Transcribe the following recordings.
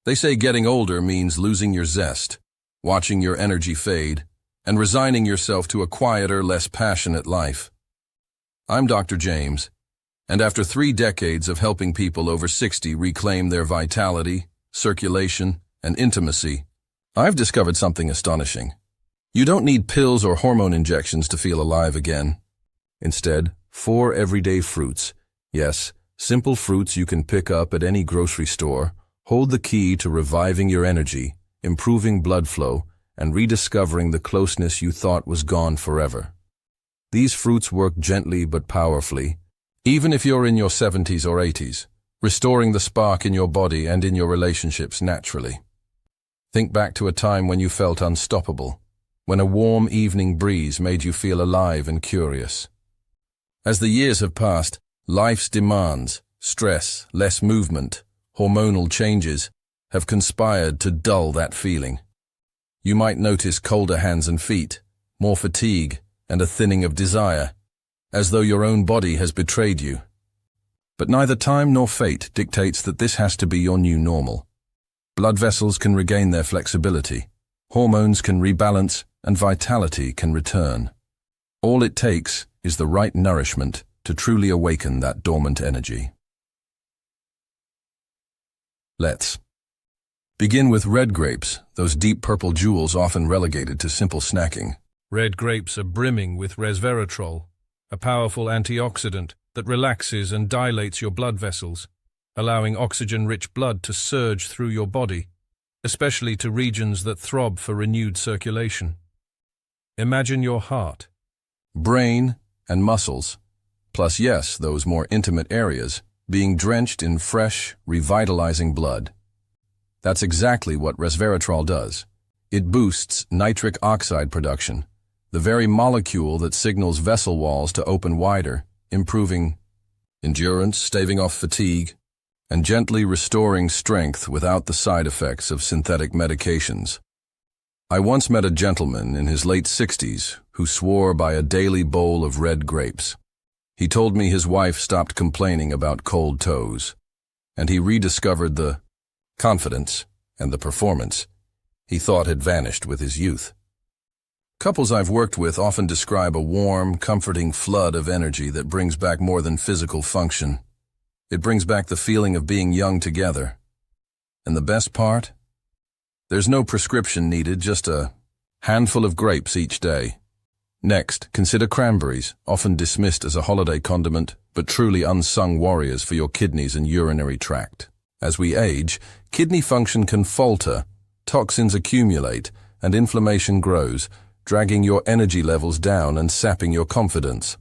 They say getting older means losing your zest, watching your energy fade, and resigning yourself to a quieter, less passionate life. I'm Dr. James, and after 3 decades of helping people over 60 reclaim their vitality, circulation, and intimacy, I've discovered something astonishing. You don't need pills or hormone injections to feel alive again. Instead, 4 everyday fruits, yes, simple fruits you can pick up at any grocery store, hold the key to reviving your energy, improving blood flow, and rediscovering the closeness you thought was gone forever. These fruits work gently but powerfully, even if you're in your 70s or 80s, restoring the spark in your body and in your relationships naturally. Think back to a time when you felt unstoppable, when a warm evening breeze made you feel alive and curious. As the years have passed, life's demands, stress, less movement, hormonal changes have conspired to dull that feeling. You might notice colder hands and feet, more fatigue, and a thinning of desire, as though your own body has betrayed you. But neither time nor fate dictates that this has to be your new normal. Blood vessels can regain their flexibility, hormones can rebalance, and vitality can return. All it takes is the right nourishment to truly awaken that dormant energy. Let's begin with red grapes, those deep purple jewels often relegated to simple snacking. Red grapes are brimming with resveratrol, a powerful antioxidant that relaxes and dilates your blood vessels, allowing oxygen-rich blood to surge through your body, especially to regions that throb for renewed circulation. Imagine your heart, brain, and muscles, plus yes, those more intimate areas, being drenched in fresh, revitalizing blood. That's exactly what resveratrol does. It boosts nitric oxide production, the very molecule that signals vessel walls to open wider, improving endurance, staving off fatigue, and gently restoring strength without the side effects of synthetic medications. I once met a gentleman in his late 60s who swore by a daily bowl of red grapes. He told me his wife stopped complaining about cold toes, and he rediscovered the confidence and the performance he thought had vanished with his youth. Couples I've worked with often describe a warm, comforting flood of energy that brings back more than physical function. It brings back the feeling of being young together. And the best part? There's no prescription needed, just a handful of grapes each day. Next, consider cranberries, often dismissed as a holiday condiment, but truly unsung warriors for your kidneys and urinary tract. As we age, kidney function can falter, toxins accumulate, and inflammation grows, dragging your energy levels down and sapping your confidence.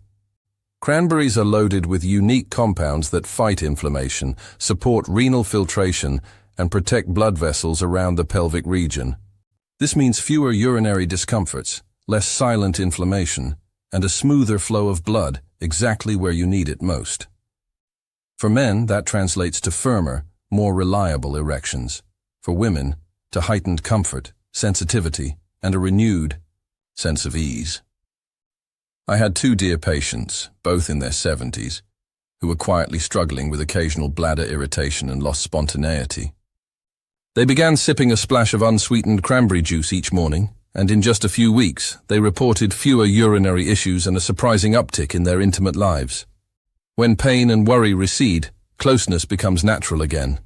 Cranberries are loaded with unique compounds that fight inflammation, support renal filtration, and protect blood vessels around the pelvic region. This means fewer urinary discomforts, less silent inflammation, and a smoother flow of blood exactly where you need it most. For men, that translates to firmer, more reliable erections. For women, to heightened comfort, sensitivity, and a renewed sense of ease. I had 2 dear patients, both in their 70s, who were quietly struggling with occasional bladder irritation and lost spontaneity. They began sipping a splash of unsweetened cranberry juice each morning, and in just a few weeks, they reported fewer urinary issues and a surprising uptick in their intimate lives. When pain and worry recede, closeness becomes natural again.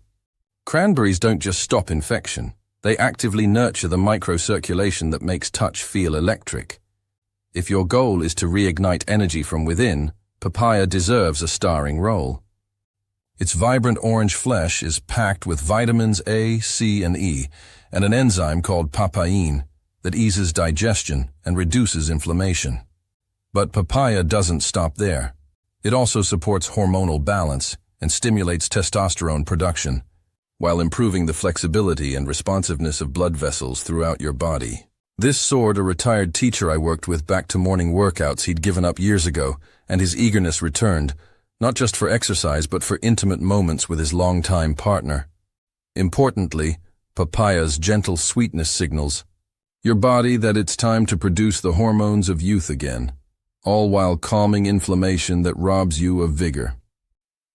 Cranberries don't just stop infection. They actively nurture the microcirculation that makes touch feel electric. If your goal is to reignite energy from within, papaya deserves a starring role. Its vibrant orange flesh is packed with vitamins A, C, and E, and an enzyme called papain that eases digestion and reduces inflammation. But papaya doesn't stop there. It also supports hormonal balance and stimulates testosterone production, while improving the flexibility and responsiveness of blood vessels throughout your body. This soared a retired teacher I worked with back to morning workouts he'd given up years ago, and his eagerness returned, not just for exercise but for intimate moments with his longtime partner. Importantly, papaya's gentle sweetness signals your body that it's time to produce the hormones of youth again, all while calming inflammation that robs you of vigor.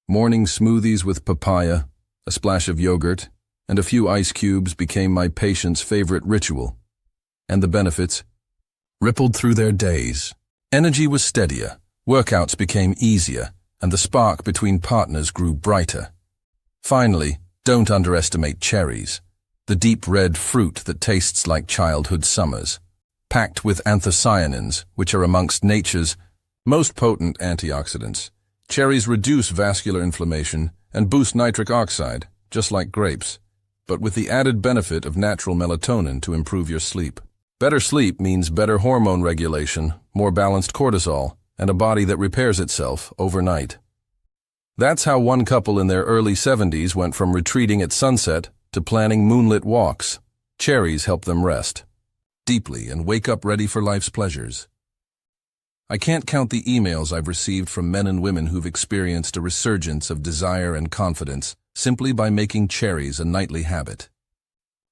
Morning smoothies with papaya, a splash of yogurt, and a few ice cubes became my patient's favorite ritual. And the benefits rippled through their days. Energy was steadier, workouts became easier, and the spark between partners grew brighter. Finally, don't underestimate cherries, the deep red fruit that tastes like childhood summers. Packed with anthocyanins, which are amongst nature's most potent antioxidants. Cherries reduce vascular inflammation and boost nitric oxide, just like grapes, but with the added benefit of natural melatonin to improve your sleep. Better sleep means better hormone regulation, more balanced cortisol, and a body that repairs itself overnight. That's how one couple in their early 70s went from retreating at sunset to planning moonlit walks. Cherries help them rest deeply and wake up ready for life's pleasures. I can't count the emails I've received from men and women who've experienced a resurgence of desire and confidence simply by making cherries a nightly habit.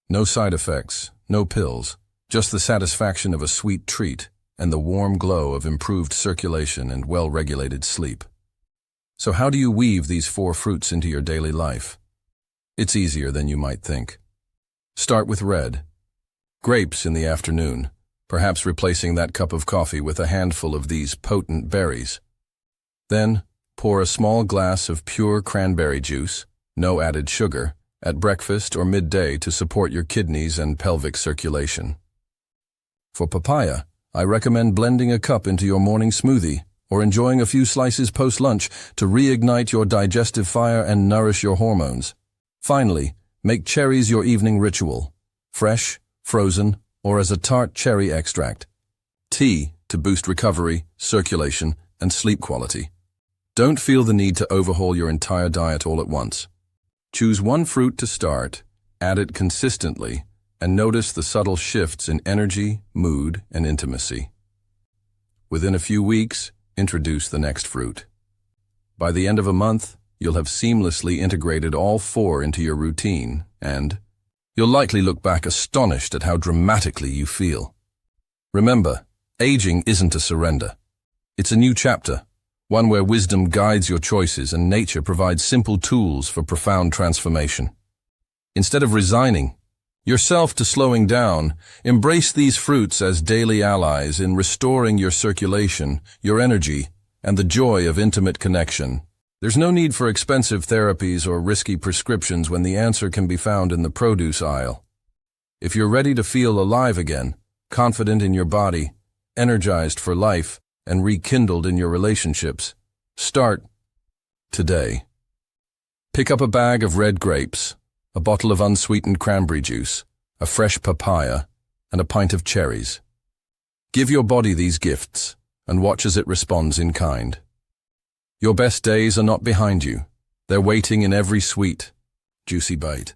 No side effects, no pills, just the satisfaction of a sweet treat and the warm glow of improved circulation and well-regulated sleep. So how do you weave these 4 fruits into your daily life? It's easier than you might think. Start with red. Grapes in the afternoon, perhaps replacing that cup of coffee with a handful of these potent berries. Then, pour a small glass of pure cranberry juice, no added sugar, at breakfast or midday to support your kidneys and pelvic circulation. For papaya, I recommend blending a cup into your morning smoothie or enjoying a few slices post-lunch to reignite your digestive fire and nourish your hormones. Finally, make cherries your evening ritual, fresh, frozen, or as a tart cherry extract. Tea to boost recovery, circulation, and sleep quality. Don't feel the need to overhaul your entire diet all at once. Choose one fruit to start, add it consistently, and notice the subtle shifts in energy, mood, and intimacy. Within a few weeks, introduce the next fruit. By the end of a month, you'll have seamlessly integrated all 4 into your routine, and you'll likely look back astonished at how dramatically you feel. Remember, aging isn't a surrender. It's a new chapter, one where wisdom guides your choices and nature provides simple tools for profound transformation. Instead of resigning yourself to slowing down, embrace these fruits as daily allies in restoring your circulation, your energy, and the joy of intimate connection. There's no need for expensive therapies or risky prescriptions when the answer can be found in the produce aisle. If you're ready to feel alive again, confident in your body, energized for life, and rekindled in your relationships, start today. Pick up a bag of red grapes, a bottle of unsweetened cranberry juice, a fresh papaya, and a pint of cherries. Give your body these gifts and watch as it responds in kind. Your best days are not behind you. They're waiting in every sweet, juicy bite.